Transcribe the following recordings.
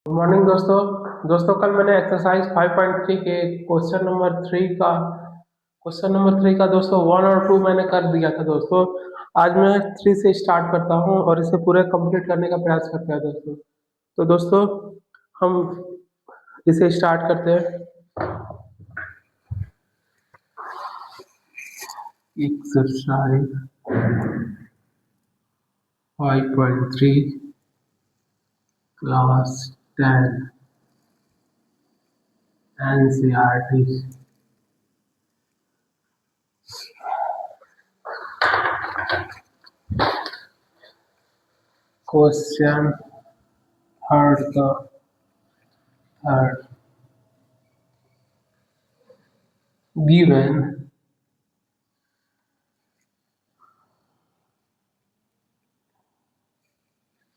Good morning दोस्तों। कल मैंने एक्सरसाइज 5.3 के क्वेश्चन नंबर 3 का दोस्तों 1 और 2 मैंने कर दिया था दोस्तों। आज मैं 3 से स्टार्ट करता हूं और इसे पूरे कंप्लीट करने का प्रयास करते हैं दोस्तों। तो दोस्तों हम इसे स्टार्ट करते हैं। Exercise 5.3 class 10 NCERT. Question third given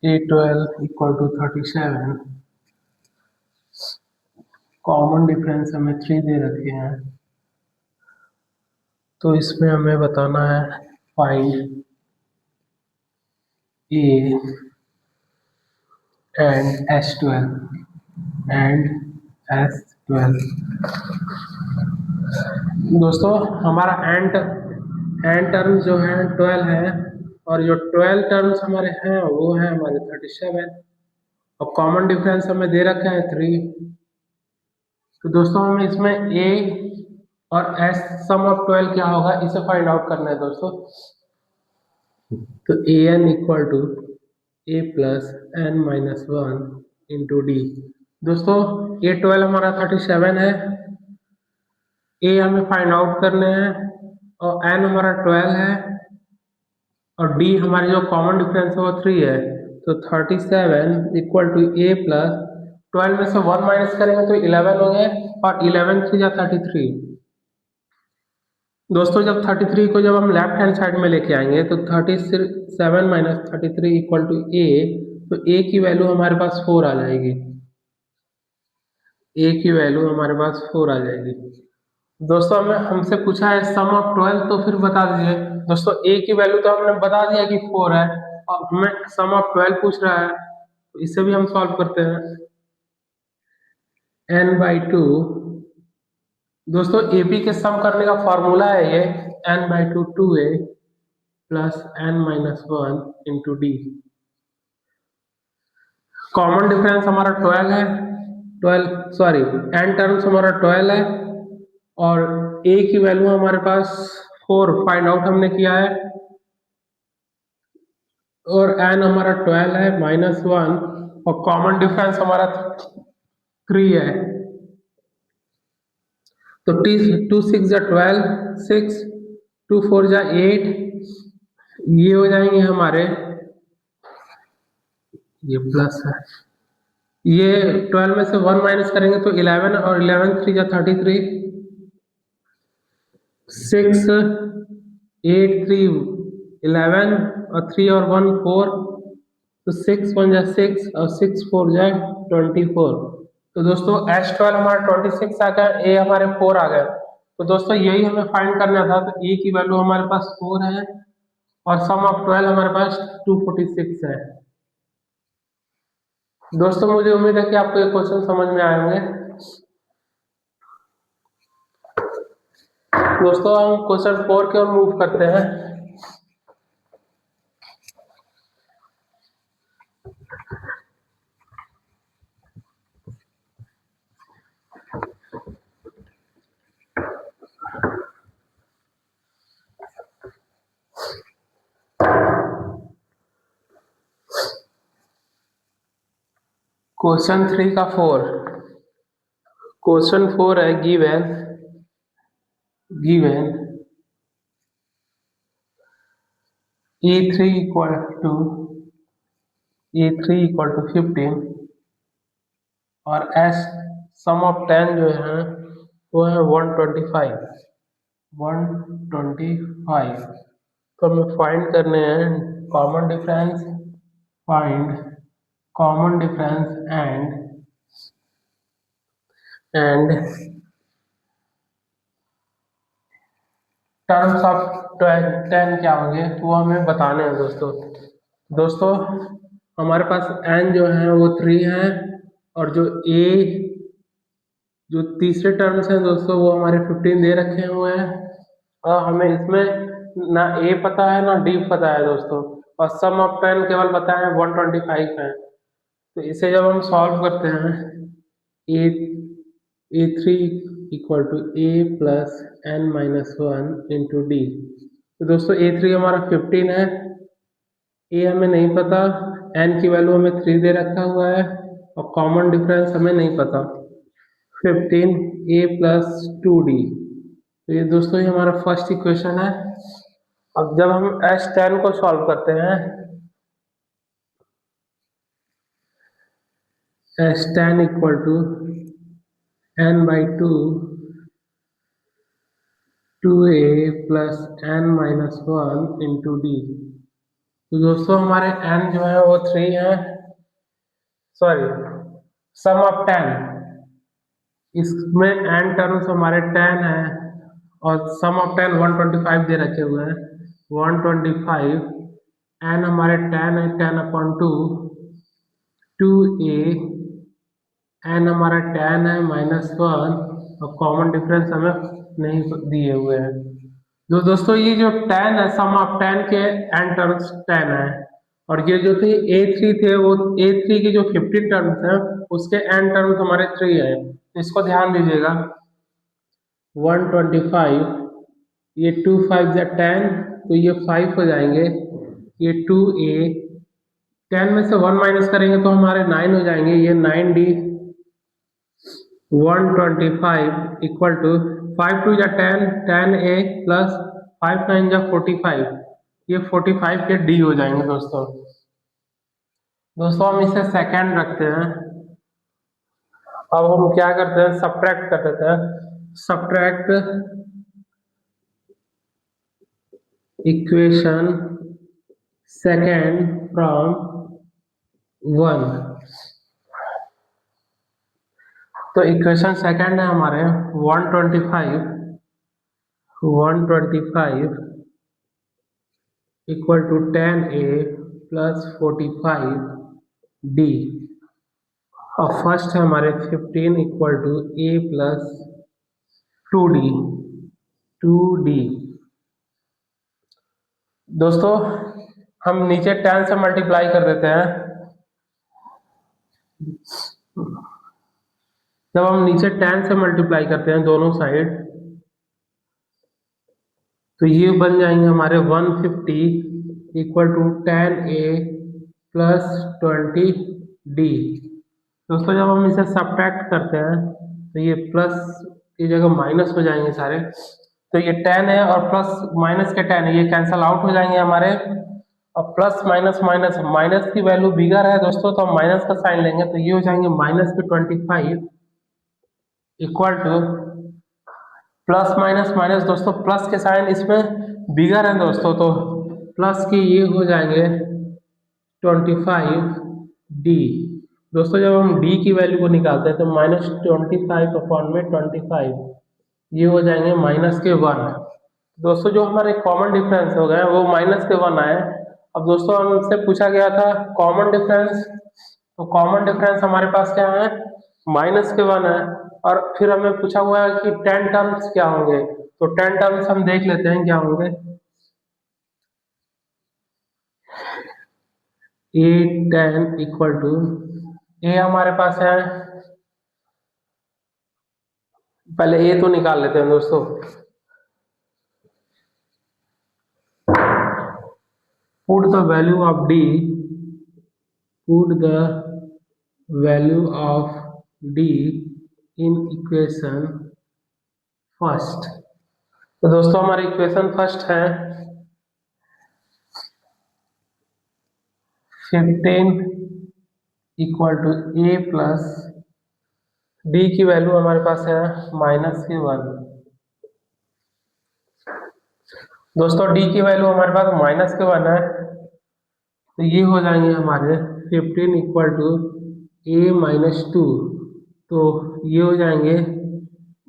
A12 equal to 37, common difference हमें 3 दे रखे हैं, तो इसमें हमें बताना है फाइंड A एंड S12 दोस्तों हमारा एंड टर्म जो है 12 है और जो 12 टर्म्स हमारे हैं वो है हमारे 37 और कॉमन डिफरेंस हमें दे रखा है 3। तो दोस्तों हमें इसमें A और S सम ऑफ 12 क्या होगा इसे फाइंड आउट करना है दोस्तों। तो a N equal to A plus N minus one into d. दोस्तों A12 हमारा 37 है, ए हमें फाइंड आउट करने हैं और एन हमारा 12 है और डी हमारी जो कॉमन डिफरेंस है वो 3 है। तो 37 इक्वल टू ए प्लस 12 में से 1 माइनस करेंगे तो 11 हो गए और 11 3 या 33। दोस्तों जब 33 को जब हम लेफ्ट हैंड साइड में लेके आएंगे तो 37 माइनस 33 इक्वल टू ए, तो ए की वैल्यू हमारे पास 4 आ जाएगी। ए की वैल्यू हमारे पास 4 आ जाएगी। दोस्तों हमें हमसे पूछा है सम ऑफ 12, तो फिर बता दीजिए दोस्तों ए की वैल्यू तो हमने बता दिया कि 4 है और हमें सम ऑफ 12 पूछ रहा है, तो इसे भी हम सॉल्व करते हैं। n/2 दोस्तों एबी के सम करने का फॉर्मूला है ये n/2 2a plus n minus one into D. Common difference हमारा 12 है, 12 n टर्म्स हमारा 12 है और a की वैल्यू हमारे पास 4 फाइंड आउट हमने किया है और n हमारा 12 है माइनस वन और कॉमन डिफरेंस हमारा 3 है। तो टू सिक्स जा 12, 6 2 4 जा 8, ये हो जाएंगे हमारे, ये प्लस है, ये 12 में से 1 माइनस करेंगे तो 11 और 11 3 जा 33, 6 8 3 11 और 3 और 1 4, तो 6 1 जा 6 और 6 4 जा 24। तो दोस्तों S12 हमारा 26 आ गया, ए हमारे 4 आ गए। तो दोस्तों यही हमें फाइंड करना था, तो ए की वैल्यू हमारे पास 4 है और सम ऑफ 12 हमारे पास 246 है। दोस्तों मुझे उम्मीद है कि आपको ये क्वेश्चन समझ में आए होंगे। दोस्तों हम क्वेश्चन 4 की ओर मूव करते हैं। क्वेश्चन 3 का 4, क्वेश्चन 4 है गिवन E3 इक्वल टू 15 और S सम ऑफ 10 जो है वो है 125। तो हमें फाइंड करने हैं common difference, find common difference and terms of 10 क्या होंगे वो हमें बताने हैं दोस्तों। दोस्तों हमारे पास n जो है वो 3 है और जो तीसरे टर्म्स हैं दोस्तों वो हमारे 15 दे रखे हुए हैं, और हमें इसमें ना ए पता है ना डी पता है दोस्तों, और सम ऑफ 10 केवल पता है 125 है। तो इसे जब हम सॉल्व करते हैं, a three equal to A plus N minus one into D. तो दोस्तों ए थ्री हमारा 15 है, ए हमें नहीं पता, एन की वैल्यू हमें 3 दे रखा हुआ है, और कॉमन डिफरेंस हमें नहीं पता 15 ए प्लस 2 डी। तो ये दोस्तों ये हमारा फर्स्ट इक्वेशन है। अब जब हम एस टेन को सॉल्व करते हैं, S ten equal to N by two A plus N minus one into D. तो दोस्तों हमारे एन जो है वो 3 है, सॉरी सम ऑफ 10, इसमें एन टर्म्स हमारे 10 है, और सम ऑफ 10 125 दे रखे हुए हैं, 125 एन हमारे 10 है, 10/2 2a, एन हमारा 10 है -1, और कॉमन डिफरेंस हमें नहीं दिए हुए हैं। जो दोस्तों ये जो 10 है, सम ऑफ 10 के एन टर्म्स 10 है, और ये जो थे a3 थे, वो a3 के जो 15 टर्म्स हैं उसके एन टर्म्स हमारे 3 है। इसको ध्यान दीजिएगा, 125, ये 2 5 या 10, तो ये 5 हो जाएंगे, ये 2a, 10 में से 1 माइनस करेंगे तो हमारे 9 हो जाएंगे, ये 9d, 125 इक्वल टू 5 2 या 10, 10a प्लस 5 9 या 45, ये 45 के डी हो जाएंगे दोस्तों। हम इसे सेकेंड रखते हैं। अब हम क्या करते हैं, सब्ट्रैक्ट कर देते हैं, सब्ट्रैक्ट इक्वेशन सेकेंड फ्रॉम 1। तो इक्वेशन सेकेंड है हमारे 125 equal to 10a plus 45d, और फर्स्ट है हमारे 15 equal to a plus 2d। दोस्तों हम नीचे 10 से मल्टीप्लाई कर देते हैं। जब हम नीचे 10 से मल्टीप्लाई करते हैं दोनों साइड, तो ये बन जाएंगे हमारे 150 equal to 10a plus 20d। दोस्तों जब हम इसे सब्ट्रैक्ट करते हैं तो ये प्लस की जगह माइनस हो जाएंगे सारे, तो ये 10 है और प्लस माइनस के 10 है, ये कैंसल आउट हो जाएंगे हमारे, और प्लस माइनस माइनस, माइनस की वैल्यू बिगर है दोस्तों, तो हम माइनस का साइन लेंगे, तो ये हो जाएंगे -25 equal two plus minus minus, दोस्तों प्लस के साइन इसमें बिगर है दोस्तों, तो प्लस के ये हो जाएंगे 25d। दोस्तों जब हम d की वैल्यू को निकालते हैं तो -25/25 ये हो जाएंगे -1। दोस्तों जो हमारे कॉमन डिफरेंस हो गए वो -1 आए। अब दोस्तों हमसे पूछा गया था कॉमन डिफरेंस, तो कॉमन डिफरेंस हमारे पास क्या है, -1 है, और फिर हमें पूछा हुआ है कि 10 टर्म्स क्या होंगे, तो 10 टर्म्स हम देख लेते हैं क्या होंगे। a10 इक्वल टू, ए हमारे पास है, पहले ए तो निकाल लेते हैं दोस्तों, put the value of d, put the value of d in equation first. तो दोस्तों हमारी इक्वेशन फर्स्ट है 15 equal to a plus d की वैल्यू हमारे पास है -1। दोस्तों d की वैल्यू हमारे पास -1 है, तो ये हो जाएंगे हमारे 15 इक्वल टू a-2, तो ये हो जाएंगे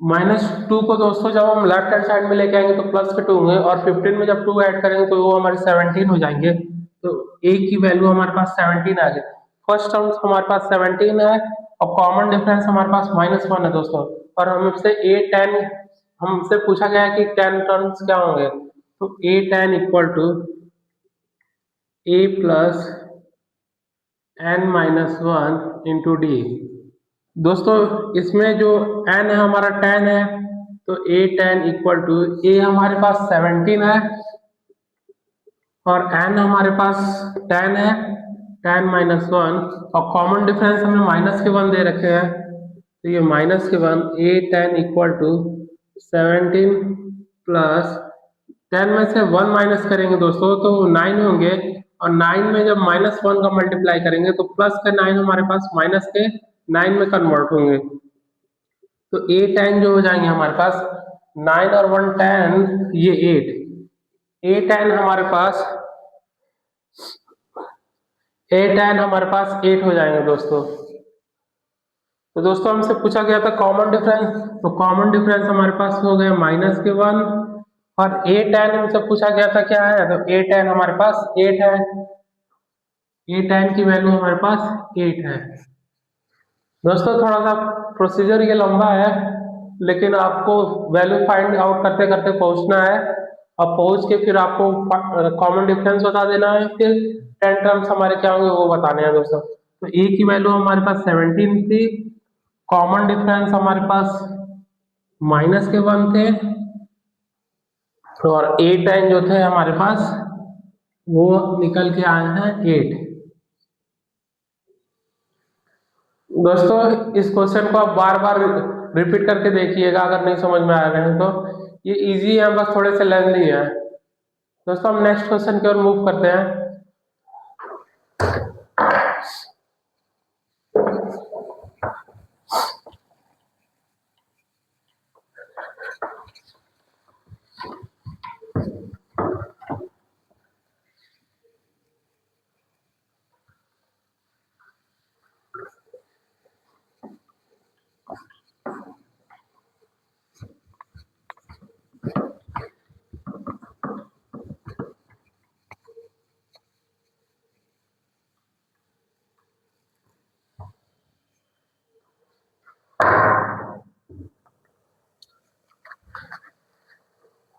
-2 को दोस्तों जब हम लेफ्ट हैंड साइड में लेके आएंगे तो प्लस के 2 होंगे, और 15 में जब 2 ऐड करेंगे तो वो हमारे 17 हो जाएंगे, तो a की वैल्यू हमारे पास 17 आ गई। फर्स्ट टर्म हमारे पास 17 है, और कॉमन डिफरेंस हमारे पास -1 है दोस्तों। और हमसे ए टेन हमसे पूछा गया है कि 10 टर्म्स क्या होंगे, तो a ten equal to A plus N minus one into d. दोस्तों इसमें जो n है हमारा 10 है, तो a ten equal to a हमारे पास 17 है और n हमारे पास 10 है, 10 - 1, और कॉमन डिफरेंस हमें -1 दे रखे हैं, तो ये -1 ए टेन इक्वल टू 17 प्लस 10 में से 1 माइनस करेंगे दोस्तों तो 9 होंगे, और 9 में जब -1 का मल्टीप्लाई करेंगे तो प्लस के 9 हमारे पास माइनस के 9 में कन्वर्ट होंगे, तो ए टेन जो हो जाएंगे हमारे पास 9 और 1 10, ये 8, ए टेन हमारे पास 8 हो जाएंगे दोस्तों। तो दोस्तों हमसे पूछा गया था कॉमन डिफरेंस, तो कॉमन डिफरेंस हमारे पास हो गया -1, और ए टेन हमसे पूछा गया था क्या है, तो ए टेन हमारे पास 8 है, ए टेन की वैल्यू हमारे पास 8 है। दोस्तों थोड़ा सा प्रोसीजर ये लंबा है, लेकिन आपको वैल्यू फाइंड आउट करते करते पहुंचना है, और पहुंच के फिर आपको कॉमन डिफरेंस बता देना है, फिर 10 टर्म्स हमारे क्या होंगे वो बताने हैं दोस्तों। तो ए की वैल्यू हमारे पास 17 थी, कॉमन डिफरेंस हमारे पास -1 थे, और ए टेन जो थे हमारे पास वो निकल के आए हैं 8। दोस्तों इस क्वेश्चन को आप बार बार रिपीट करके देखिएगा, अगर नहीं समझ में आ रहे हैं तो ये इजी है, बस थोड़े से लेंथी है। दोस्तों हम नेक्स्ट क्वेश्चन की ओर मूव करते हैं।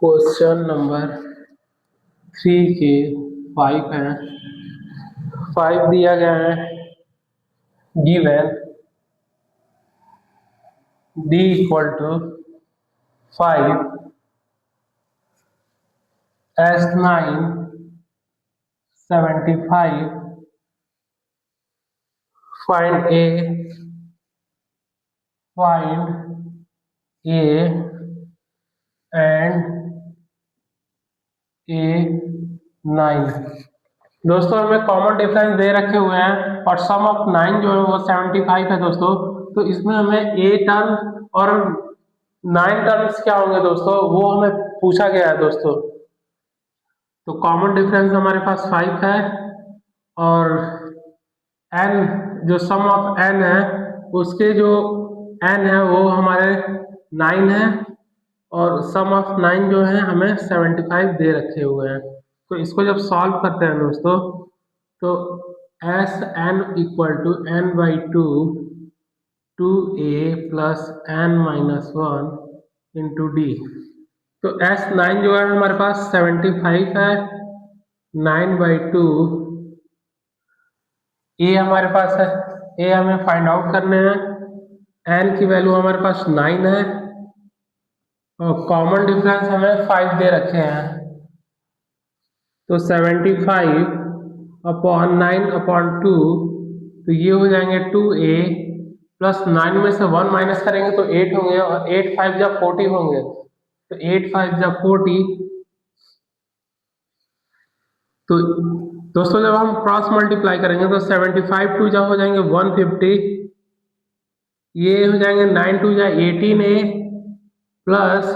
क्वेश्चन नंबर 3 के 5 है, 5 दिया गया है, given d equal to 5 S9 75, find A and A9। दोस्तों हमें कॉमन डिफरेंस दे रखे हुए हैं, और सम ऑफ 9 जो है वो 75 है दोस्तों, तो इसमें हमें ए टर्म और 9 टर्म्स क्या होंगे दोस्तों वो हमें पूछा गया है दोस्तों। तो कॉमन डिफरेंस हमारे पास 5 है, और n जो सम ऑफ n है उसके जो n है वो हमारे 9 है, और सम ऑफ 9 जो है हमें 75 दे रखे हुए हैं। तो इसको जब सॉल्व करते हैं दोस्तों, तो S N equal to N by two A plus n-1 into D. तो S9 जो है हमारे पास 75 है, 9/2, ए हमारे पास है, ए हमें फाइंड आउट करने हैं, n की वैल्यू हमारे पास 9 है, और कॉमन डिफरेंस हमें 5 दे रखे हैं, तो 75/9/2, तो ये हो जाएंगे 2a प्लस 9 में से 1 माइनस करेंगे तो 8 होंगे, और 8 5 जा 40 होंगे, तो 8 5 जा 40। तो दोस्तों जब हम क्रॉस मल्टीप्लाई करेंगे तो 75 2 जा हो जाएंगे 150, ये हो जाएंगे 9 2 जा 18a प्लस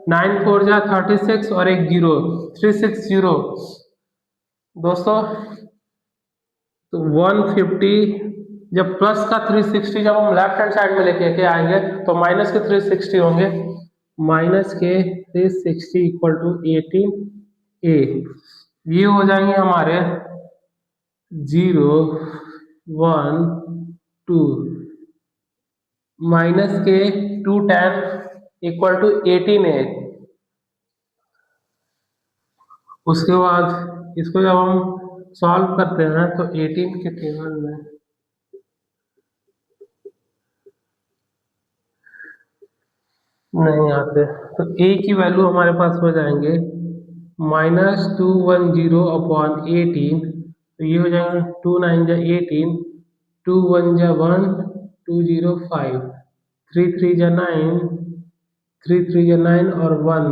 9 4 जा 36, और एक 0 360 दोस्तों, तो 150 जब प्लस का 360 जब हम लेफ्ट हैंड साइड में लेके के आएंगे तो माइनस के 360 होंगे, माइनस के 360 इक्वल टू 18a, ये हो जाएंगे हमारे 0 1 2। माइनस के 2 tan इक्वल टू 18 है। उसके बाद इसको जब हम सॉल्व करते हैं तो 18 के टेबल में नहीं आते, तो a की वैल्यू हमारे पास हो जाएंगे -210/18, तो ये हो जाएगा 2 9 × 18, 2 1 × 1 205, 3 3 × 9, 3 3 × 9 और 1,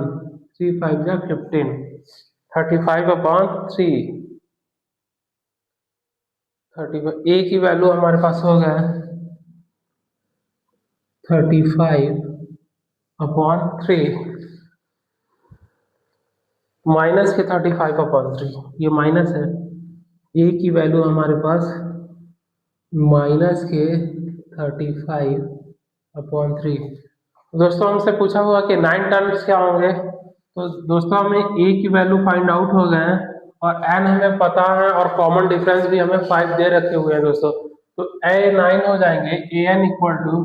3 5 × 15, 35/3। 35 a की वैल्यू हमारे पास हो गया 35/3 माइनस के 35/3, ये माइनस है। a की वैल्यू हमारे पास -के 35/3। दोस्तों हमसे पूछा हुआ कि 9 टर्म्स क्या होंगे, तो दोस्तों हमें a की वैल्यू फाइंड आउट हो गए हैं और n हमें पता है और कॉमन डिफरेंस भी हमें 5 दे रखे हुए हैं दोस्तों। तो a9 हो जाएंगे an equal to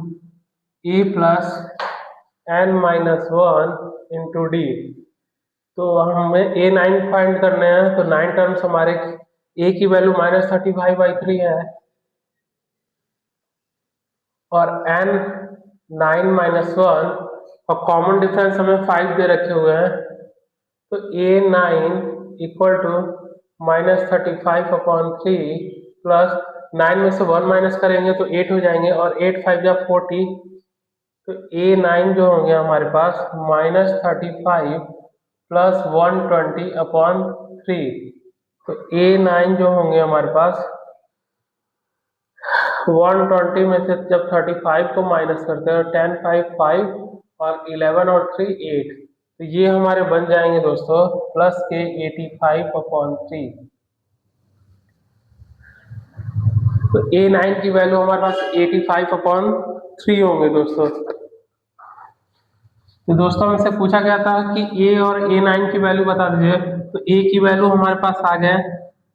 a plus n-1 × d। तो हमें a9 फाइंड करने हैं, तो 9 टर्म्स हमारे a की वैल्यू -35/3 है और n9 - 1 और कॉमन डिफरेंस हमें 5 दे रखे हुए हैं, तो a9 इक्वल टू -35/3 प्लस 9 में से 1 माइनस करेंगे तो 8 हो जाएंगे और 8 5 या 40, तो a9 जो होंगे हमारे पास -35 प्लस 120/3। तो a9 जो होंगे हमारे पास 120 में से जब 35 को माइनस करते हैं 10 5 5 और 11 और 3 8, तो ये हमारे बन जाएंगे दोस्तों प्लस के 85/3। तो a9 की वैल्यू हमारे पास 85/3 होंगे दोस्तों। तो दोस्तों हमसे पूछा गया था कि a और a9 की वैल्यू बता दीजिए, तो a की वैल्यू हमारे पास आ गए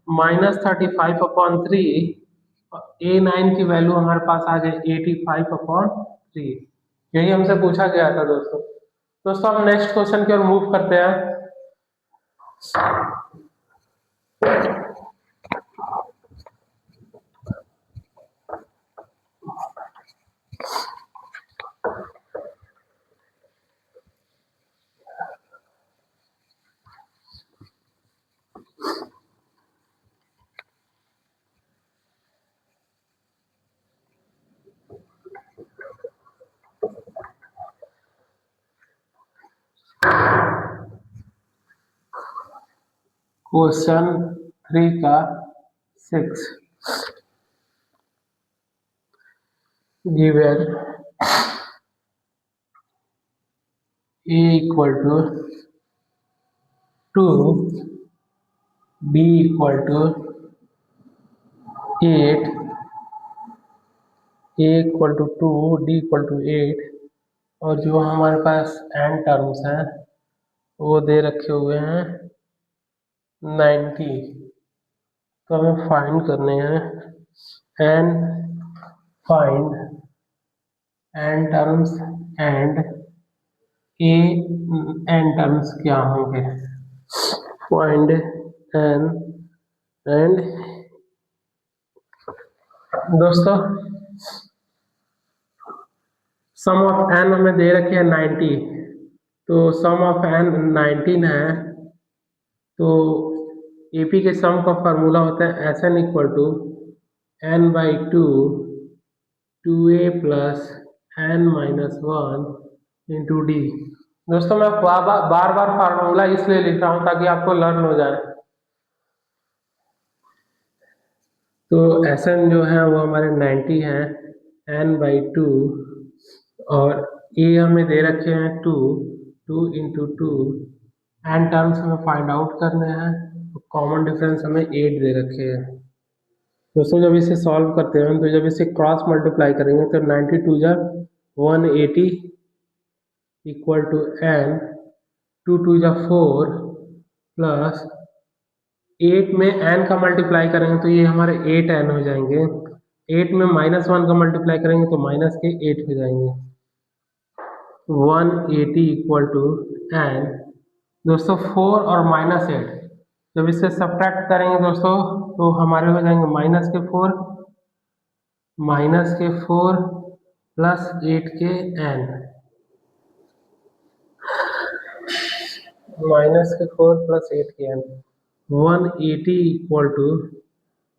-35/3 और a9 की वैल्यू हमारे पास आ गए 85/3। यही हमसे पूछा गया था दोस्तों। दोस्तों हम नेक्स्ट क्वेश्चन की ओर मूव करते हैं। क्वेश्चन 3 का 6 given a equal to 2, b equal to 8, a equal to 2, d equal to 8 और जो हमारे पास n टर्म्स हैं वो दे रखे हुए हैं 90। तो हमें फाइंड करने हैं n, find n terms and a n terms क्या होंगे। फाइंड n एंड दोस्तों सम ऑफ n हमें दे रखे हैं 90, तो सम ऑफ n 19 है, तो AP के सम का फार्मूला होता है Sn equal to n/2 2a plus n-1 into d। दोस्तों मैं बार बार फार्मूला इसलिए लिख रहा हूँ ताकि आपको लर्न हो जाए। तो Sn जो है वो हमारे 90 है, n/2 और a हमें दे रखे हैं 2 × 2, n टर्म्स हमें फाइंड आउट करने हैं, कॉमन डिफरेंस हमें 8 दे रखे हैं। दोस्तों जब इसे सॉल्व करते हैं तो जब इसे क्रॉस मल्टीप्लाई करेंगे तो 92 जा 180 इक्वल टू n, 2 2 जा 4 प्लस 8 में n का मल्टीप्लाई करेंगे तो ये हमारे 8n हो जाएंगे, 8 में -1 का मल्टीप्लाई करेंगे तो माइनस के 8 हो जाएंगे। 180 इक्वल टू एन दोस्तों 4 और -8 जब इससे सब्ट्रैक्ट करेंगे दोस्तों तो हमारे हो जाएंगे -4 प्लस 8 के एन -4 प्लस 8 के एन 180 इक्वल टू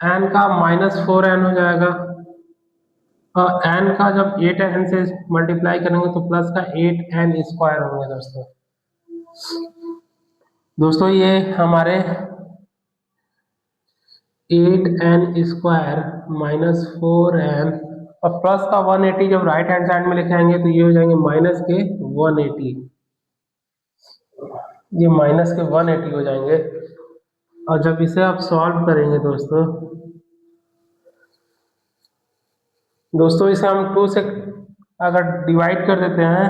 एन का -4n हो जाएगा और एन का जब 8n से मल्टीप्लाई करेंगे तो प्लस का 8n स्क्वायर होंगे दोस्तों। दोस्तों ये हमारे 8n स्क्वायर -4n और प्लस का 180 जब राइट हैंड साइड में लेके आएंगे तो ये हो जाएंगे माइनस के 180, ये माइनस के 180 हो जाएंगे। और जब इसे आप सॉल्व करेंगे दोस्तों इसे हम 2 से अगर डिवाइड कर देते हैं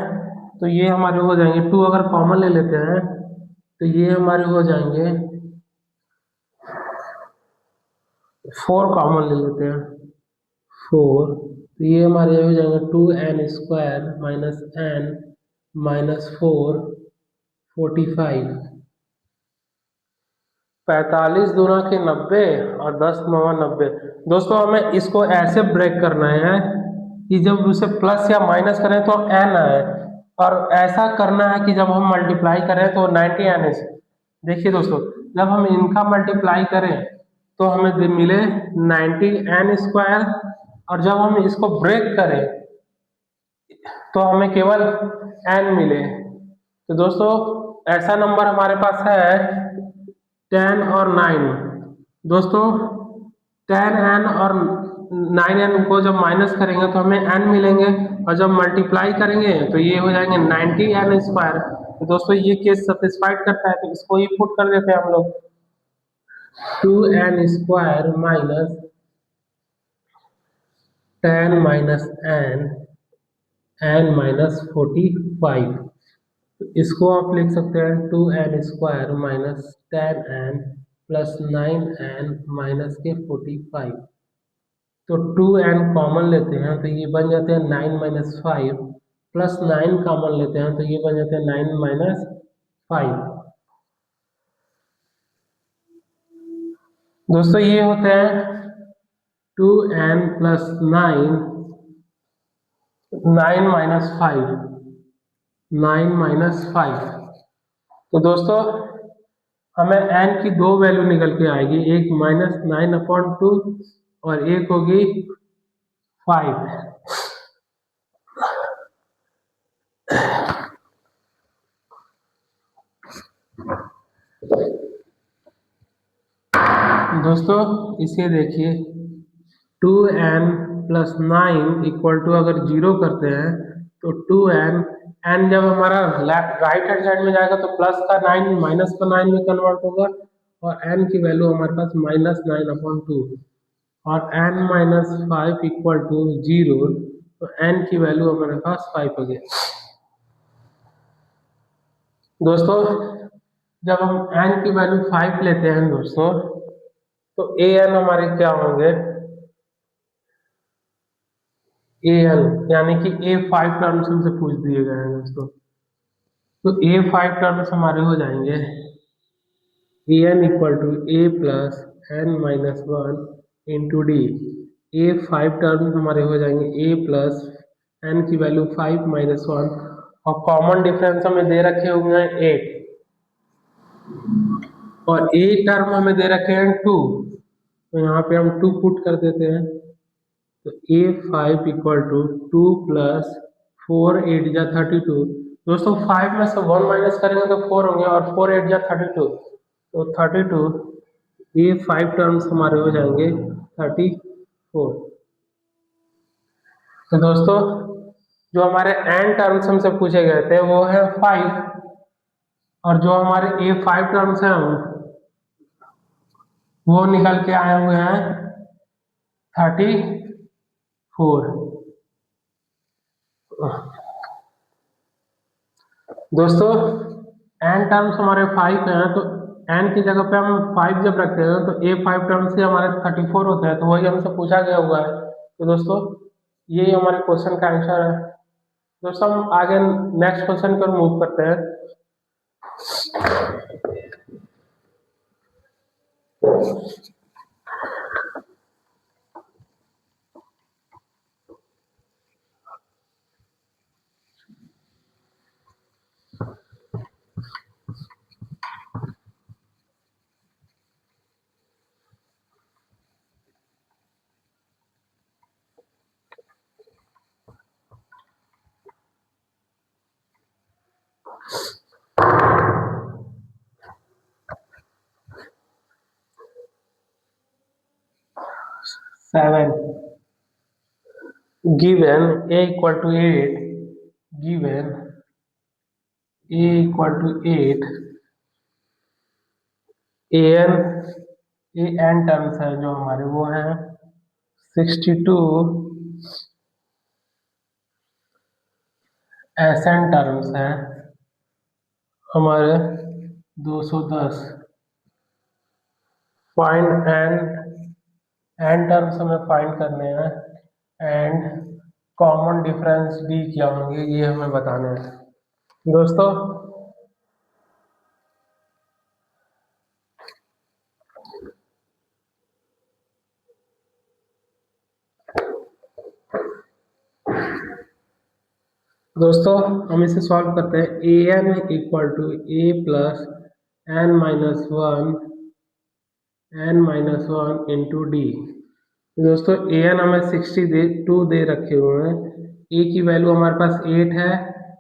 तो ये हमारे हो जाएंगे 2 अगर कॉमन ले लेते हैं तो ये हमारे हो जाएंगे 4 कॉमन ले लेते हैं 4 तो ये हमारे हो जाएंगे 2n square minus n minus 4 45 45 दूना के 90 और 10 नवा 90। दोस्तों हमें इसको ऐसे ब्रेक करना है कि जब उसे प्लस या माइनस करें तो n आए और ऐसा करना है कि जब हम मल्टीप्लाई करें तो 90 n। देखिए दोस्तों जब हम इनका मल्टीप्लाई करें तो हमें मिले 90 n स्क्वायर और जब हम इसको ब्रेक करें तो हमें केवल n मिले। तो दोस्तों ऐसा नंबर हमारे पास है 10 और 9। दोस्तों 10n और 9n को जब माइनस करेंगे तो हमें n मिलेंगे और जब मल्टीप्लाई करेंगे तो ये हो जाएंगे 90n स्क्वायर। तो दोस्तों ये केस सेटिस्फाइड करता है तो इसको ही पुट कर देते हैं हम लोग 2n square minus 10 minus n minus 45। तो इसको आप लिख सकते हैं 2n square minus 10n plus 9n minus के 45। तो 2n कॉमन लेते हैं तो ये बन जाते हैं 9 माइनस 5 प्लस 9 कॉमन लेते हैं तो ये बन जाते हैं 9 माइनस 5। दोस्तों ये होते हैं 2n प्लस 9 माइनस 5 9 माइनस 5। तो दोस्तों हमें n की दो वैल्यू निकल के आएगी, एक -9/2 और एक होगी 5। दोस्तों इसे देखिए 2n प्लस 9 इक्वल टू अगर 0 करते हैं तो 2n n जब हमारा राइट हैंड साइड में जाएगा तो प्लस का 9 माइनस का 9 में कन्वर्ट होगा और n की वैल्यू हमारे पास -9/2 और n माइनस 5 इक्वल टू 0 तो n की वैल्यू हमारे पास 5 हो गया। दोस्तों जब हम n की वैल्यू 5 लेते हैं दोस्तों तो an हमारे क्या होंगे an यानी कि a5 टर्म्स हमसे पूछ दिए गए हैं दोस्तों। तो a5 टर्म्स हमारे हो जाएंगे an equal to a plus n minus 1 into D. a5 terms हमारे हो जाएंगे a प्लस n की वैल्यू 5 माइनस 1 और कॉमन डिफरेंस हमें दे रखे होंगे 8 और a टर्म हमें दे रखे हैं 2 तो यहाँ पे हम 2 पुट कर देते हैं तो a5 इक्वल टू 2 प्लस 4 8 जा 32। दोस्तों 5 में से 1 माइनस करेंगे तो 4 होंगे और 4 8 जा 32 तो 32 a5 टर्म्स हमारे हो जाएंगे 34। तो दोस्तों जो हमारे n टर्म्स हमसे पूछे गए थे वो है 5 और जो हमारे a5 टर्म्स हैं वो निकल के आए हुए हैं 34। दोस्तों n टर्म्स हमारे 5 हैं तो n की जगह पे हम 5 जब रखते हैं तो a5 टर्म से हमारे 34 होता है तो वही हमसे पूछा गया हुआ है तो दोस्तों ये हमारे क्वेश्चन का आंसर है। दोस्तों हम आगे नेक्स्ट क्वेश्चन पर मूव करते हैं। 7 given a equal to 8, given a equal to 8, an A N terms है जो हमारे वो हैं 62 एस एन टर्म्स हैं हमारे 210। फाइंड एन टर्म्स हमें फाइंड करने हैं एंड कॉमन डिफरेंस डी क्या होंगे ये हमें बताने हैं। दोस्तों हम इसे सॉल्व करते हैं। A N equal to A plus n-1 into d. दोस्तों ए एन हमें 62 दे रखे हुए हैं, ए की वैल्यू हमारे पास 8 है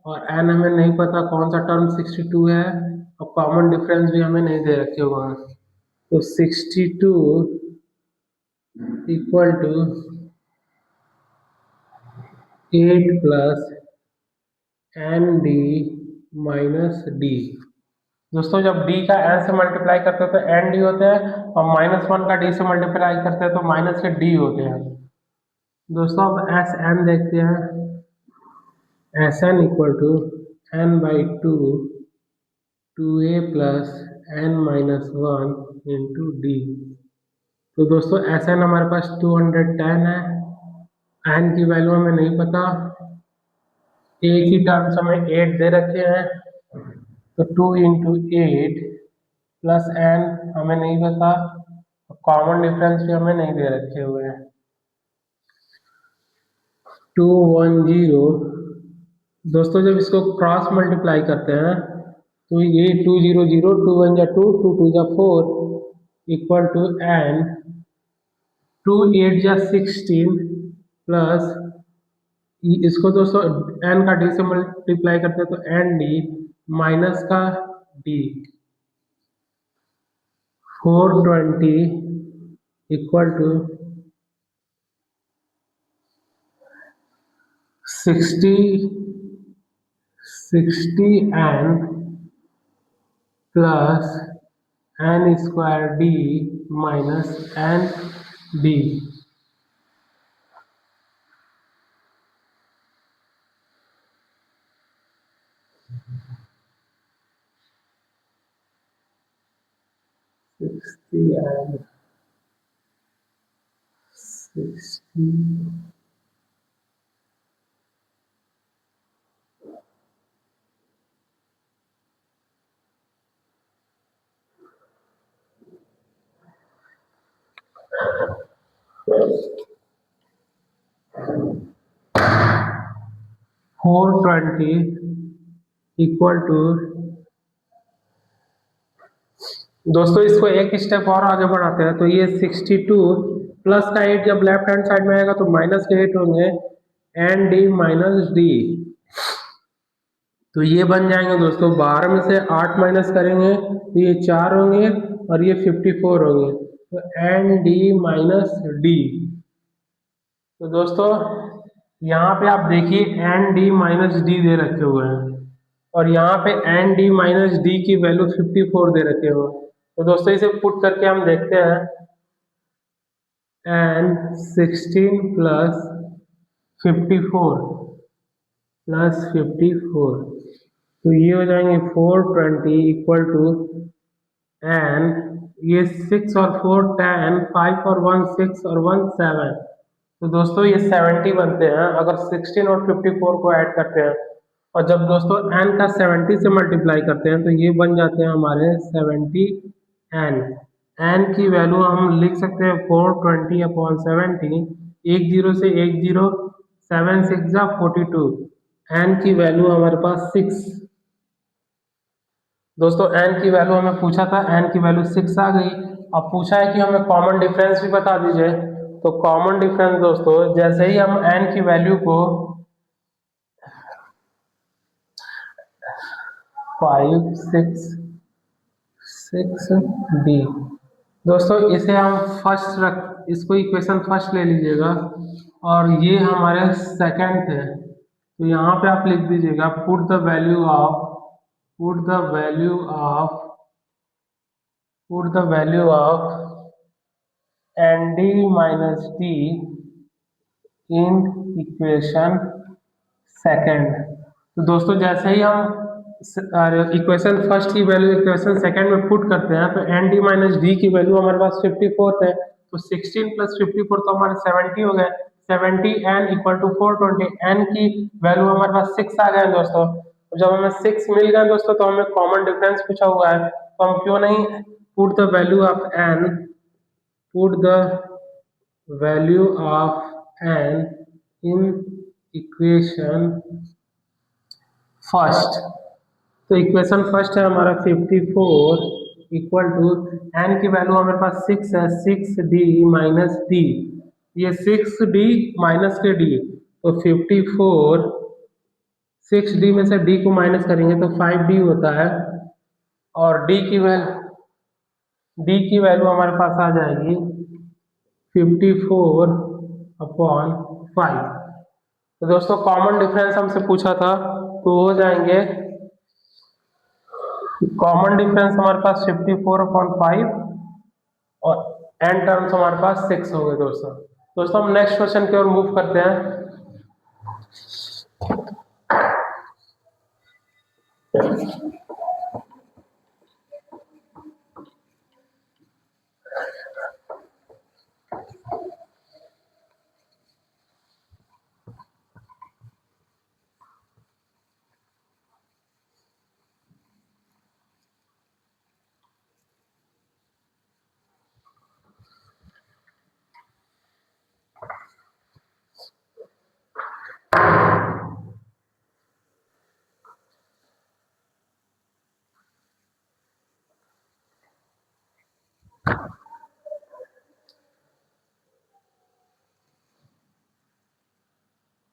और एन हमें नहीं पता कौन सा टर्म 62 है और कॉमन डिफरेंस भी हमें नहीं दे रखे हुए हैं। तो 62 equal to 8 plus N D minus D. दोस्तों जब d का n से मल्टीप्लाई करते हैं तो एन डी होते हैं और -1 का d से मल्टीप्लाई करते हैं तो माइनस के d होते हैं। दोस्तों अब एस एन देखते हैं। S N equal to n/2 2a plus n-1 into D. तो दोस्तों एस एन हमारे पास 210 है, एन की वैल्यू हमें नहीं पता, ए की टर्म्स हमें 8 दे रखे हैं तो 2 इंटू 8 प्लस एन हमें नहीं पता, कॉमन डिफरेंस भी हमें नहीं दे रखे हुए हैं। 210। दोस्तों जब इसको क्रॉस मल्टीप्लाई करते हैं तो ये 200 2 1 जा 2 2 2 जा 4 इक्वल टू एन 2 8 जा 16 प्लस इसको दोस्तों एन का डी से मल्टीप्लाई करते हैं तो एन डी माइनस का D 420 equal to 60 N plus N square D minus N D. N 60 420 equal to. दोस्तों इसको एक स्टेप और आगे बढ़ाते हैं तो ये 62 प्लस का 8 जब लेफ्ट हैंड साइड में आएगा तो माइनस के 8 होंगे एन डी माइनस डी। तो ये बन जाएंगे दोस्तों 12 में से 8 माइनस करेंगे तो ये 4 होंगे और ये 54 होंगे तो एन डी माइनस डी। तो दोस्तों यहाँ पे आप देखिए एन डी माइनस डी दे रखे हुए हैं और यहाँ पे एन डी माइनस डी की वैल्यू 54 दे रखे हुए हैं। तो दोस्तों इसे पुट करके हम देखते हैं एन 16 प्लस 54 प्लस 54 तो ये हो जाएंगे 420 इक्वल टू एन, ये 6 और 4 10, 5 और 1 6 और 1 7 तो दोस्तों ये 70 बनते हैं अगर 16 और 54 को ऐड करते हैं। और जब दोस्तों n का 70 से मल्टीप्लाई करते हैं तो ये बन जाते हैं हमारे 70 n। n की वैल्यू हम लिख सकते हैं 420/70। एक जीरो से एक जीरो, 7 6 जा 42। n की वैल्यू हमारे पास 6। दोस्तों n की वैल्यू हमें पूछा था, n की वैल्यू 6 आ गई। अब पूछा है कि हमें कॉमन डिफरेंस भी बता दीजिए। तो कॉमन डिफरेंस दोस्तों जैसे ही हम n की वैल्यू को 5 6 6 डी, दोस्तों इसे हम फर्स्ट रख, इसको इक्वेशन फर्स्ट ले लीजिएगा और ये हमारे सेकंड थे। तो यहाँ पे आप लिख दीजिएगा put the value of put the value of N D minus D in equation second. तो दोस्तों जैसे ही हम इक्वेशन फर्स्ट की वैल्यू इक्वेशन सेकंड में पुट करते हैं तो एन डी माइनस डी की वैल्यू हमारे पास 54 है। तो 16 प्लस 54 तो हमारे 70 हो गए। 70 एन इक्वल टू 420, एन की वैल्यू हमारे पास 6 आ गए दोस्तों। तो जब हमें 6 मिल गए दोस्तों तो हमें कॉमन डिफरेंस पूछा हुआ है, तो हम क्यों नहीं put the value of N put the value of N in equation first. तो इक्वेशन फर्स्ट है हमारा 54 इक्वल टू एन की वैल्यू हमारे पास 6 है, 6d-d। ये 6d माइनस के डी, तो 54 6d में से d को माइनस करेंगे तो 5d होता है। और d की वैल्यू हमारे पास आ जाएगी 54/5। तो दोस्तों कॉमन डिफरेंस हमसे पूछा था तो हो जाएंगे, कॉमन डिफरेंस हमारे पास 54/5 और एन टर्म्स हमारे पास 6 हो गए दोस्तों। दोस्तों हम नेक्स्ट क्वेश्चन की ओर मूव करते हैं।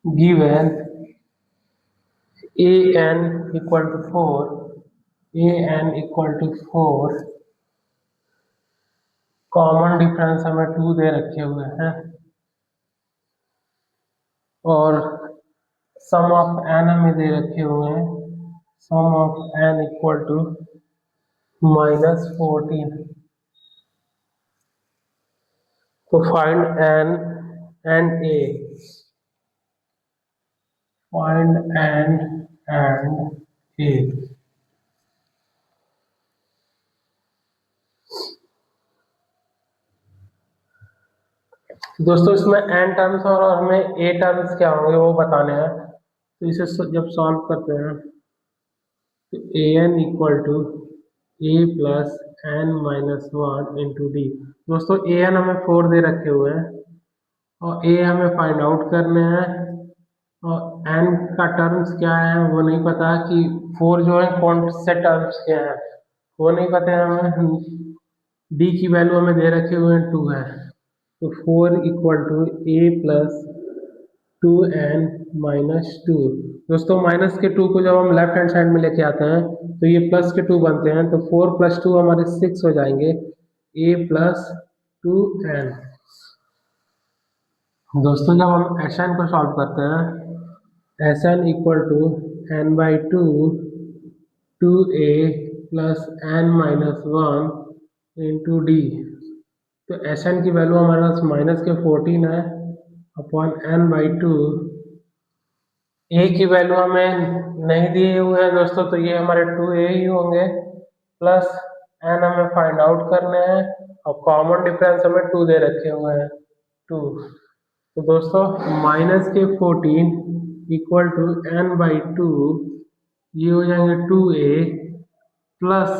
Given an equal to 4, an equal to 4, common difference हमें 2 दे रखे हुए हैं और सम ऑफ एन हमें दे रखे हुए हैं, sum of n equal to -14। तो find n and a, find n and a. दोस्तों इसमें एन टर्म्स और हमें ए टर्म्स क्या होंगे वो बताने हैं। तो इसे जब सॉल्व करते हैं तो a N equal to A plus N minus 1 into d. दोस्तों ए एन हमें 4 दे रखे हुए हैं और ए हमें फाइंड आउट करने हैं और एन का टर्म्स क्या है वो नहीं पता कि 4 जो है कौन से टर्म्स के हैं वो नहीं पता है हमें। डी की वैल्यू हमें दे रखे हुए हैं 2 है। तो 4 equal to A plus 2n-2। दोस्तों माइनस के 2 को जब हम लेफ्ट हैंड साइड में लेके आते हैं तो ये प्लस के 2 बनते हैं, तो 4 + 2 हमारे 6 हो जाएंगे, a + 2n। दोस्तों जब हम एस एन को सॉल्व करते हैं S N equal to n/2 2a plus n-1 into D. तो एस एन की वैल्यू हमारे पास -14 है अपॉन n/2। ए की वैल्यू हमें नहीं दिए हुए हैं दोस्तों, तो ये हमारे 2a ही होंगे, प्लस एन हमें फाइंड आउट करने हैं और कॉमन डिफरेंस हमें 2 दे रखे हुए हैं 2। तो दोस्तों माइनस के 14 इक्वल टू n/2, ये हो जाएंगे 2a प्लस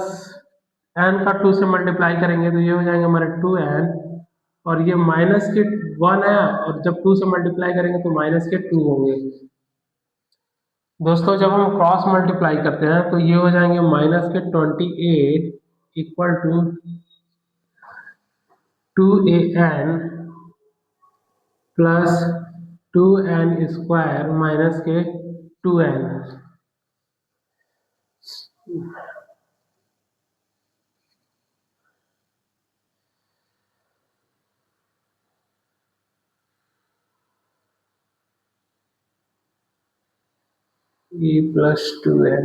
n का 2 से मल्टीप्लाई करेंगे तो ये हो जाएंगे हमारे 2n, और ये माइनस के 1 है और जब 2 से मल्टीप्लाई करेंगे तो माइनस के 2 होंगे। दोस्तों जब हम क्रॉस मल्टीप्लाई करते हैं तो ये हो जाएंगे माइनस के 28 equal to 2an plus 2n² minus के 2n। e plus 2n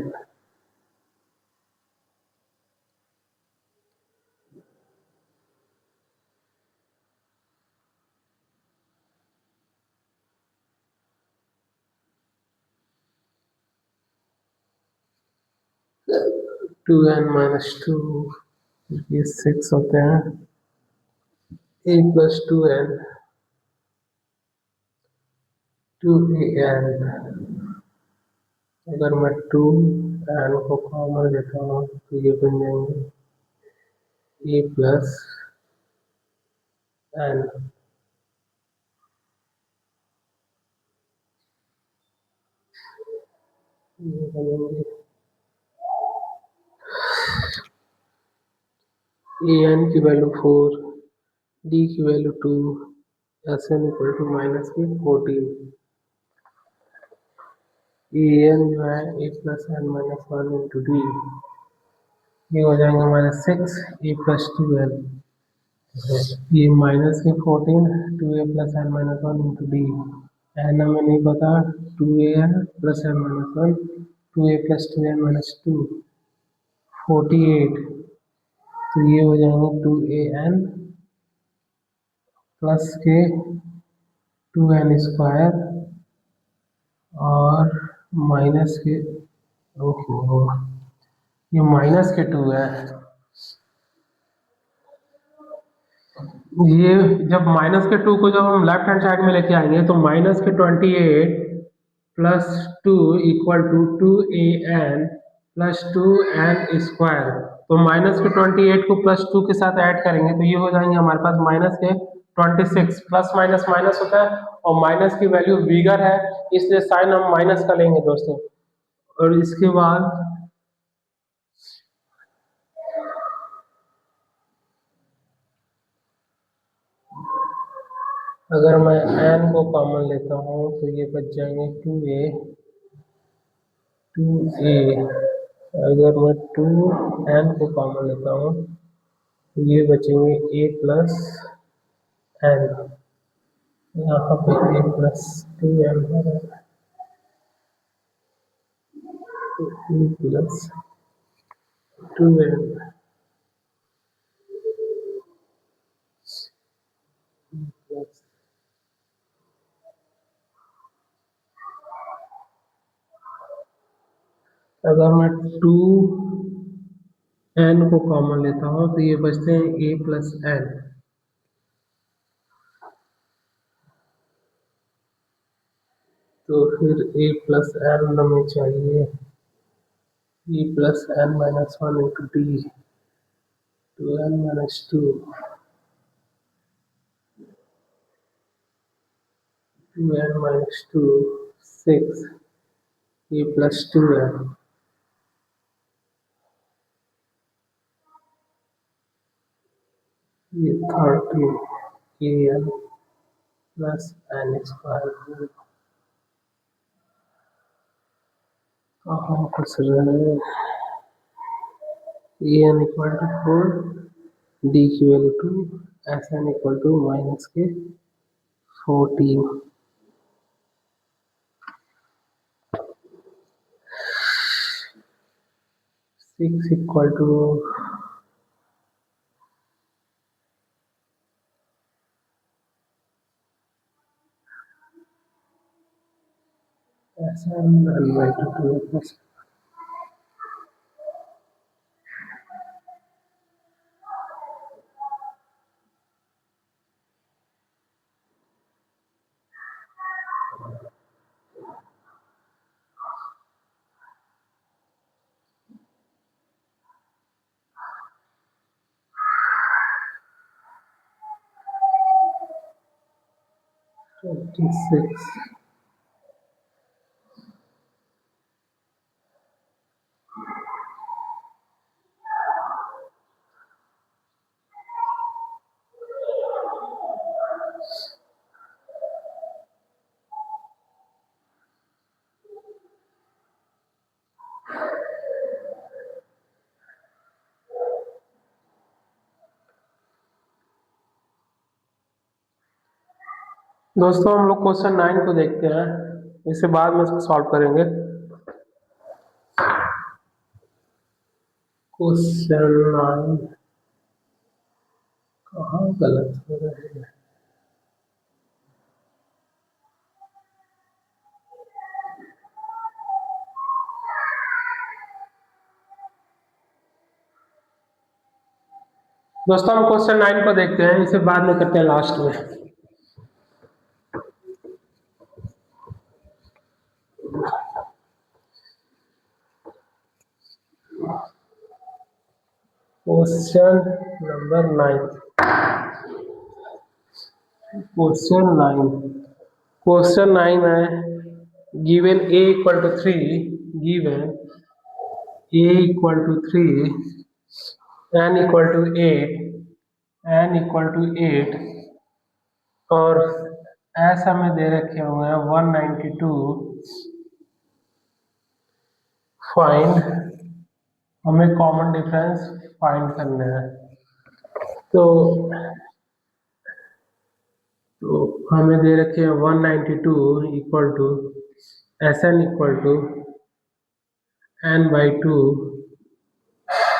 2n minus 2, ये 6 होते हैं। a प्लस 2n 2an, अगर मैं 2n को कॉमन लेता हूँ तो ये बन जाएंगे a प्लस n, ये बनेंगे an की वैल्यू 4, d की value 2, Sn equal to minus के 14। an जो है a plus n minus 1 into D, ये हो जाएंगे हमारे 6 a प्लस 2n, ये माइनस के 14 2a plus n minus 1 into D, N हमें नहीं पता, 2a plus n minus 1, 2a plus 2n minus 2, 48, तो ये हो जाएंगे 2an प्लस के 2n² और माइनस के, ओहो ये माइनस के 2 है। ये जब माइनस के 2 को जब हम लेफ्ट हैंड साइड में लेके आएंगे तो माइनस के 28 plus 2 equal to 2an plus 2n², तो माइनस के 28 को प्लस 2 के साथ ऐड करेंगे तो ये हो जाएंगे हमारे पास माइनस के 26, प्लस माइनस माइनस होता है और माइनस की वैल्यू बिगर है इसलिए साइन हम माइनस का लेंगे दोस्तों। और इसके बाद अगर मैं n को कॉमन लेता हूँ तो ये बच जाएंगे 2a, अगर मैं 2n को कॉमन लेता हूँ तो ये बचेंगे a प्लस n, यहाँ पे a प्लस 2n है, a प्लस 2n प्लस, अगर मैं 2n को कॉमन लेता हूँ तो ये बचते हैं a प्लस n, तो फिर a प्लस n हमें चाहिए, e plus n minus 1 into D, 2n minus 2, 2n minus 2 6, ए प्लस 2 है, ये 30 ए एन प्लस n², कहाँ फंस रहे हैं, A N equal to 4, D की value 2, S N equal to minus के 14, six equal to S N by 2 plus, 26। दोस्तों हम लोग क्वेश्चन 9 को देखते हैं, इससे बाद में इसको सॉल्व करेंगे। क्वेश्चन 9 कहाँ गलत हो रहे हैं? दोस्तों हम क्वेश्चन 9 को देखते हैं, इसे बाद में करते हैं लास्ट में। Question number 9। क्वेश्चन 9 है, given a equal to 3, given a equal to 3, n equal to 8 और s हमें दे रखे हुए हैं 192। फाइंड, हमें कॉमन डिफरेंस फाइंड करना है। तो हमें दे रखे हैं 192 equal to Sn equal to n/2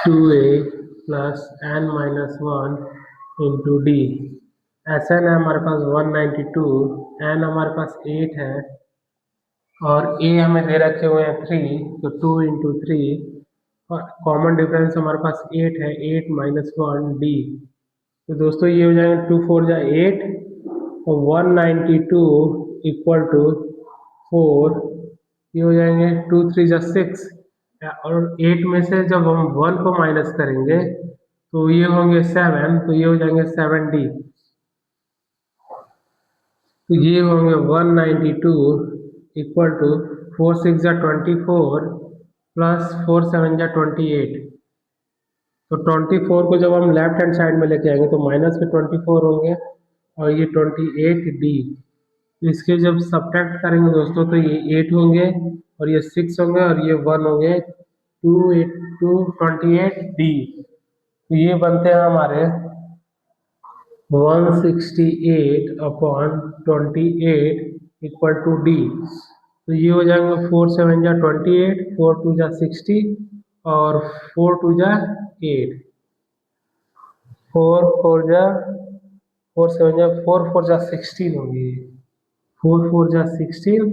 2a plus n-1 into d। Sn है हमारे पास 192, n हमारे पास 8 है और a हमें दे रखे हुए हैं 3, तो 2 इंटू 3, कॉमन डिफरेंस हमारे पास 8 है, 8 माइनस 1 d। तो दोस्तों ये हो जाएंगे 2 4 जा 8 और 192 इक्वल टू 4, ये हो जाएंगे 2 3 जा 6 और 8 में से जब हम 1 को माइनस करेंगे तो ये होंगे 7, तो ये हो जाएंगे 7d। तो ये होंगे 192 इक्वल टू 4 6 जा 24 प्लस 4 7 जा 28। तो 24 को जब हम लेफ्ट हैंड साइड में लेके आएंगे तो माइनस के 24 होंगे और ये 28d। इसके जब सब्ट्रैक्ट करेंगे दोस्तों तो ये 8 होंगे और ये 6 होंगे और ये 1 होंगे, 28d। तो ये बनते हैं हमारे 168/28 इक्वल टू d। तो ये हो जाएंगे 4 7 जा 28, 4 2 जा 60 और 4 2 जा 8, 4 4 जा 4 7 जा 4 4 जा 16 होंगी, 4 4 जा 16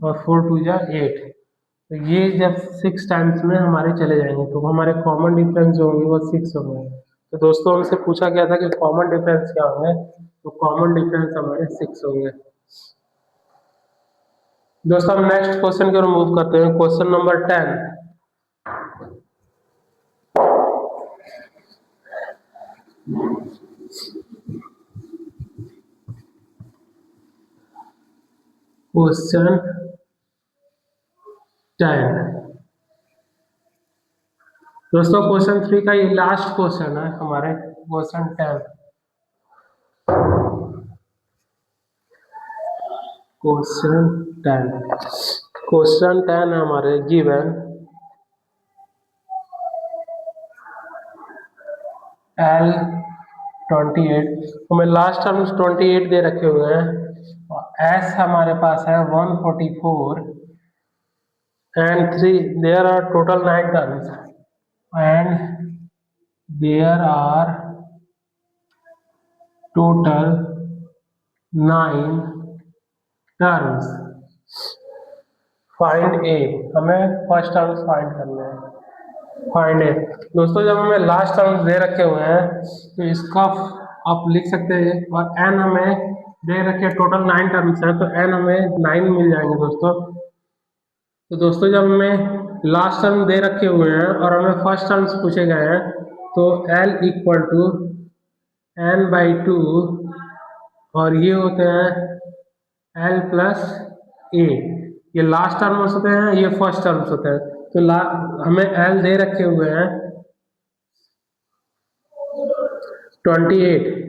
और 4 2 जा 8। तो ये जब 6 टाइम्स में हमारे चले जाएंगे तो हमारे कॉमन डिफरेंस जो होंगे वो 6 होंगे। तो दोस्तों हमसे पूछा गया था कि कॉमन डिफरेंस क्या होंगे, तो कॉमन डिफरेंस हमारे 6 होंगे। दोस्तों हम नेक्स्ट क्वेश्चन की ओर मूव करते हैं, क्वेश्चन नंबर 10। क्वेश्चन 10 दोस्तों, क्वेश्चन 3 का ये लास्ट क्वेश्चन है हमारे क्वेश्चन 10। क्वेश्चन 10 है हमारे, गिवन L28, हमें लास्ट टर्म्स 28 दे रखे हुए हैं और S हमारे पास है 144 and 3, there are total 9 terms and there are total 9 terms। Find ए, हमें फर्स्ट टर्म्स फाइंड करना है। फाइंड ए दोस्तों, जब हमें लास्ट टर्म्स दे रखे हुए हैं तो इसका आप लिख सकते हैं और एन हमें दे रखे टोटल 9 टर्म्स हैं तो एन हमें 9 मिल जाएंगे दोस्तों। तो दोस्तों जब हमें लास्ट टर्म दे रखे हुए हैं और हमें फर्स्ट टर्म्स पूछे गए हैं तो L इक्वल टू n/2 और ये होते हैं एल प्लस ए, ये लास्ट टर्म्स होते हैं, ये फर्स्ट टर्म्स होते हैं। तो हमें एल दे रखे हुए हैं 28।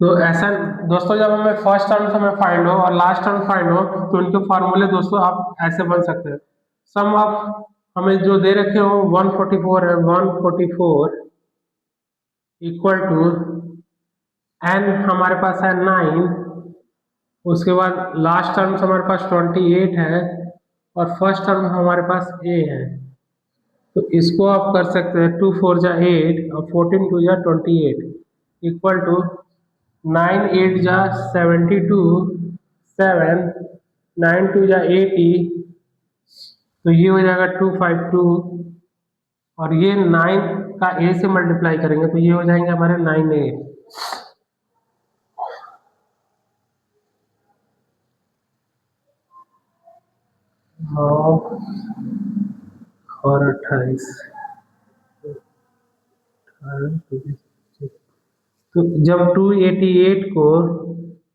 तो ऐसा दोस्तों, जब हमें फर्स्ट टर्म हमें फाइंड हो और लास्ट टर्म फाइंड हो, तो उनके फॉर्मूले दोस्तों आप ऐसे बन सकते हैं। सम ऑफ, हमें जो दे रखे हो 144 है, 144 इक्वल टू एन हमारे पास है 9, उसके बाद लास्ट टर्म हमारे पास 28 है और फर्स्ट टर्म हमारे पास ए है। तो इसको आप कर सकते हैं 2 4 जा 8 और 14 2 जा 28 इक्वल टू 9 8 जा 72, 7 9 2 जा 80, तो ये हो जाएगा 252, और ये 9 का ए से मल्टीप्लाई करेंगे तो ये हो जाएंगे हमारे 9a। और 28, तो जब 288 को,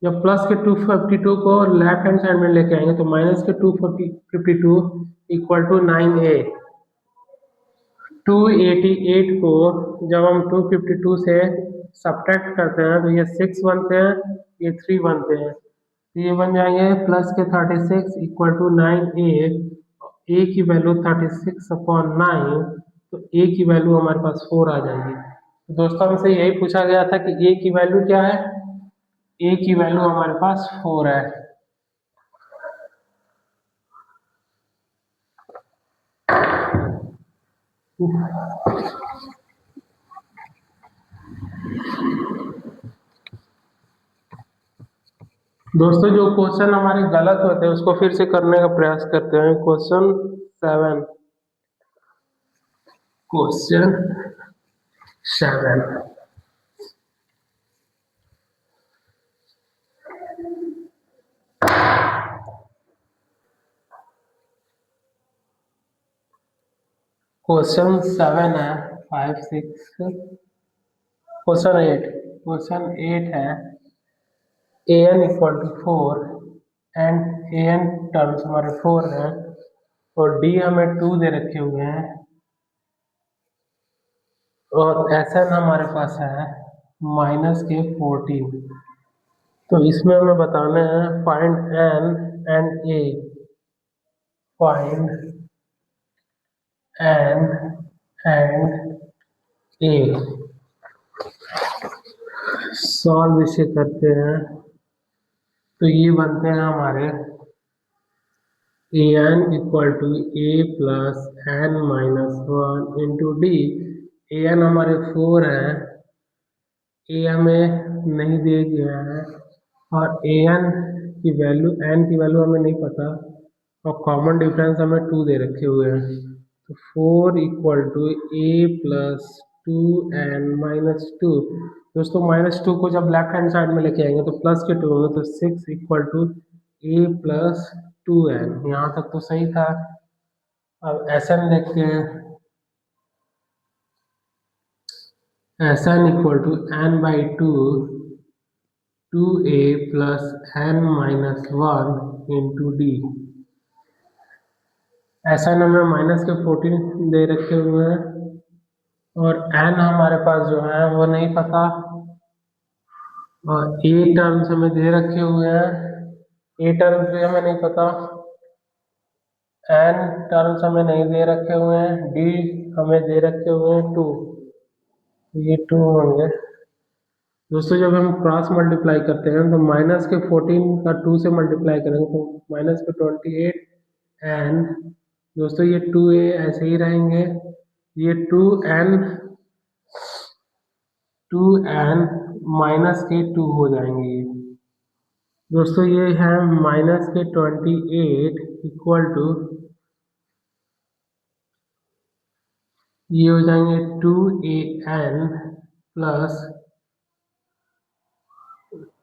जब प्लस के 252 को लेफ्ट हैंड साइड में लेके आएंगे तो माइनस के 252 इक्वल टू 9a। 288 को जब हम 252 से सब्ट्रैक्ट करते हैं तो ये 6 बनते हैं, ये 3 बनते हैं, तो ये बन जाएंगे प्लस के 36 इक्वल टू 9a। ए की वैल्यू 36/9, तो ए की वैल्यू हमारे पास 4 आ जाएगी। तो दोस्तों हमसे यही पूछा गया था कि ए की वैल्यू क्या है। ए की वैल्यू हमारे पास 4 है। दोस्तों जो क्वेश्चन हमारे गलत होते हैं उसको फिर से करने का प्रयास करते हैं। क्वेश्चन 7, क्वेश्चन 7, क्वेश्चन 7 है 5 6, क्वेश्चन 8, क्वेश्चन 8 है a N equal to 4 and a N terms हमारे 4 हैं और डी हमें 2 दे रखे हुए हैं और एस एन हमारे पास है माइनस के 14। तो इसमें हमें बताना है find n and a, find n and a. Solve इसे करते हैं तो ये बनते हैं हमारे a N equal to A plus N minus 1 into d. A n हमारे 4 है, ए हमें नहीं दिया गया है और ए एन की वैल्यू, एन की वैल्यू हमें नहीं पता और कॉमन डिफरेंस हमें 2 दे रखे हुए हैं। तो 4 equal to A plus 2n-2। दोस्तों -2 को जब लेफ्ट हैंड साइड में लेके आएंगे तो प्लस के 2 होंगे, तो 6 equal to A plus 2n। यहाँ तक तो सही था। अब एस एन देखते हैं। S N equal to n/2 2a plus n-1 into D. ऐसा हमें माइनस के 14 दे रखे हुए हैं और n हमारे पास जो है वो नहीं पता और ए टर्म्स हमें दे रखे हुए हैं, ए टर्म्स भी हमें नहीं पता, n टर्म्स हमें नहीं दे रखे हुए हैं, डी हमें दे रखे हुए हैं 2, ये 2 होंगे। दोस्तों जब हम क्रॉस मल्टीप्लाई करते हैं तो माइनस के 14 का 2 से मल्टीप्लाई करेंगे तो माइनस के 28 एंड दोस्तों ये 2a ऐसे ही रहेंगे, ये 2n माइनस के 2 हो जाएंगे ये। दोस्तों ये है माइनस के 28 इक्वल टू, ये हो जाएंगे 2an plus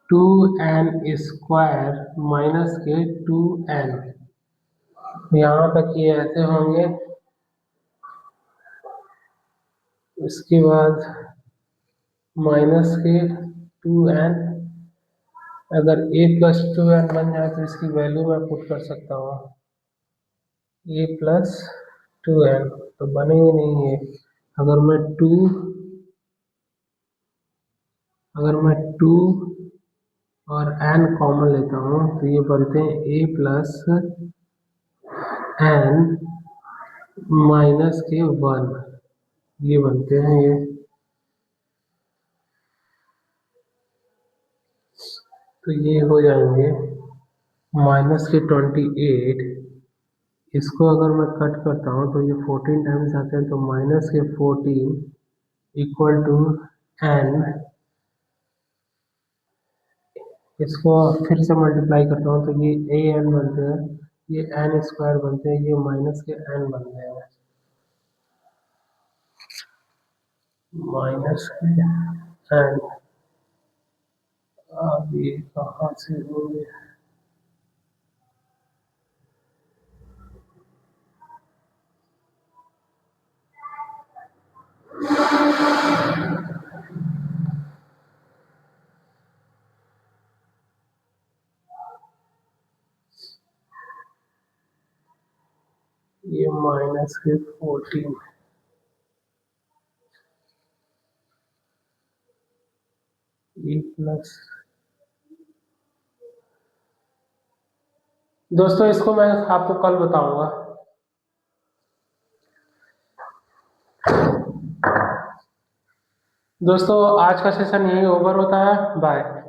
2n square minus के 2n। यहाँ तक ये ऐसे होंगे इसके बाद माइनस के 2n, अगर a प्लस 2n बन जाए तो इसकी वैल्यू मैं पुट कर सकता हूँ a प्लस 2n, तो बनेगी नहीं है। अगर मैं 2 अगर मैं 2 और n कॉमन लेता हूँ तो ये बनते हैं a प्लस n माइनस के 1, ये बनते हैं ये। तो ये हो जाएंगे माइनस के 28, इसको अगर मैं कट करता हूँ तो ये 14 टाइम्स आते हैं, तो माइनस के 14 इक्वल टू n, इसको फिर से मल्टीप्लाई करता हूँ तो ये ए एन बनते हैं, ये एन स्क्वायर बनते हैं, ये माइनस के एन बनते हैं, माइनस के एन। अब ये कहाँ से होंगे, ये माइनस के 14 ए प्लस। दोस्तों इसको मैं आपको कल बताऊंगा। दोस्तों आज का सेशन यही ओवर होता है, बाय।